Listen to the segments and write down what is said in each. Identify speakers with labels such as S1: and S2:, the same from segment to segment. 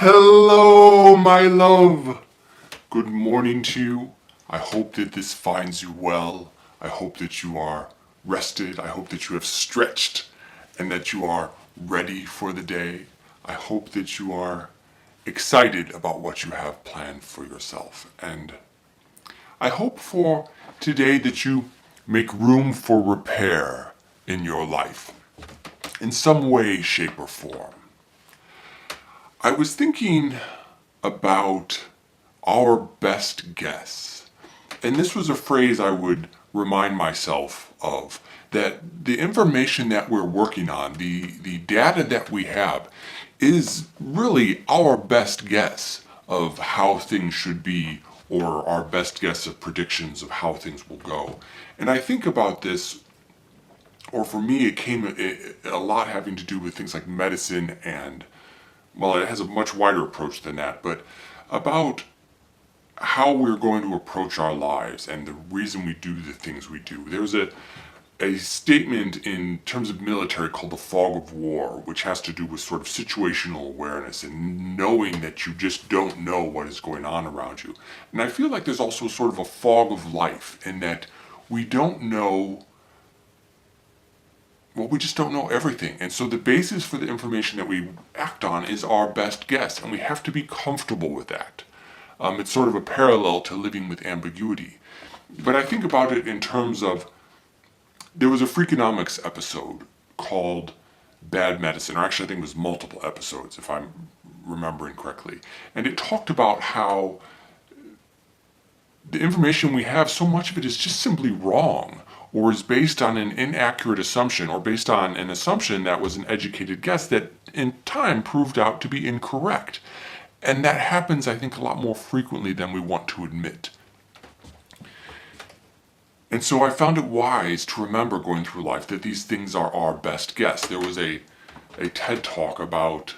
S1: Hello, my love. Good morning to you. I hope that this finds you well. I hope that you are rested. I hope that you have stretched and that you are ready for the day. I hope that you are excited about what you have planned for yourself. And I hope for today that you make room for repair in your life in some way, shape, or form. I was thinking about our best guess, and this was a phrase I would remind myself of, that the information that we're working on, the data that we have, is really our best guess of how things should be, or our best guess of predictions of how things will go. And I think about this, or for me it came a lot having to do with things like medicine and, well, it has a much wider approach than that, but about how we're going to approach our lives and the reason we do the things we do. There's a statement in terms of military called the fog of war, which has to do with sort of situational awareness and knowing that you just don't know what is going on around you. And I feel like there's also sort of a fog of life in that we don't know, well, we just don't know everything. And so the basis for the information that we act on is our best guess, and we have to be comfortable with that. It's sort of a parallel to living with ambiguity. But I think about it in terms of, there was a Freakonomics episode called Bad Medicine, or actually I think it was multiple episodes if I'm remembering correctly. And it talked about how the information we have, so much of it is just simply wrong, or is based on an inaccurate assumption, or based on an assumption that was an educated guess that in time proved out to be incorrect. And that happens, I think, a lot more frequently than we want to admit. And so I found it wise to remember going through life that these things are our best guess. There was a TED talk about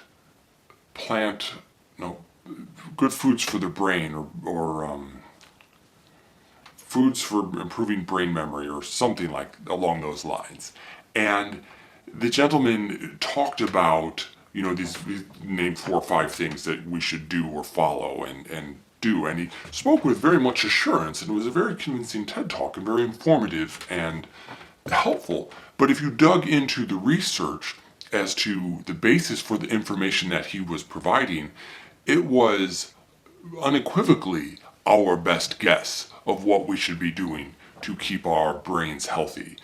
S1: good foods for the brain, or foods for improving brain memory, or something like along those lines. And the gentleman talked about, these named 4 or 5 things that we should do or follow and do. And he spoke with very much assurance, and it was a very convincing TED talk and very informative and helpful. But if you dug into the research as to the basis for the information that he was providing, it was unequivocally our best guess of what we should be doing to keep our brains healthy.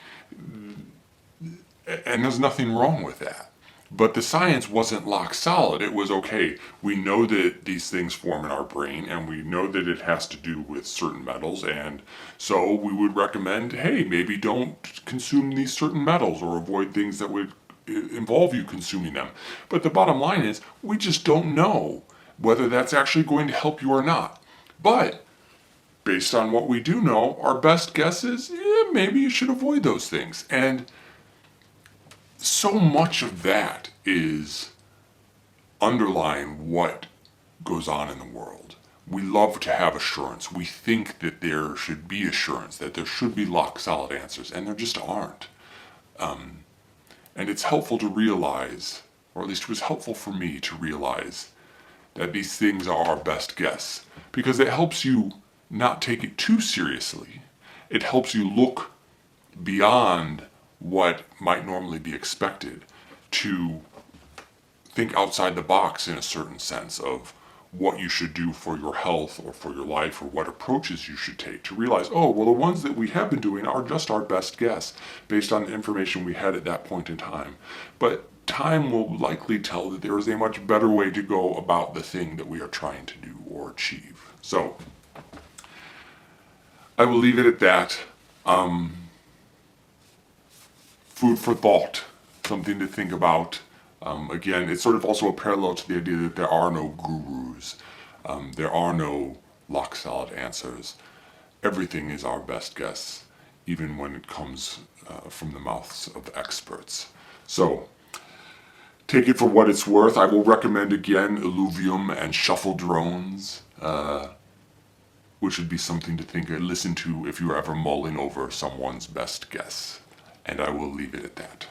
S1: And there's nothing wrong with that. But the science wasn't lock solid. It was, okay, we know that these things form in our brain, and we know that it has to do with certain metals, and so we would recommend, hey, maybe don't consume these certain metals, or avoid things that would involve you consuming them. But the bottom line is, we just don't know whether that's actually going to help you or not. But based on what we do know, our best guess is, maybe you should avoid those things. And so much of that is underlying what goes on in the world. We love to have assurance. We think that there should be assurance, that there should be lock-solid answers, and there just aren't. And it's helpful to realize, or at least it was helpful for me to realize, that these things are our best guess, because it helps you not take it too seriously. It helps you look beyond what might normally be expected, to think outside the box in a certain sense of what you should do for your health or for your life, or what approaches you should take, to realize, oh, well, the ones that we have been doing are just our best guess based on the information we had at that point in time. But time will likely tell that there is a much better way to go about the thing that we are trying to do or achieve. So I will leave it at that. Food for thought, something to think about. Again, it's sort of also a parallel to the idea that there are no gurus. There are no lock-solid answers. Everything is our best guess, even when it comes from the mouths of experts. So, take it for what it's worth. I will recommend again Illuvium and Shuffle Drones, which would be something to listen to if you're ever mulling over someone's best guess. And I will leave it at that.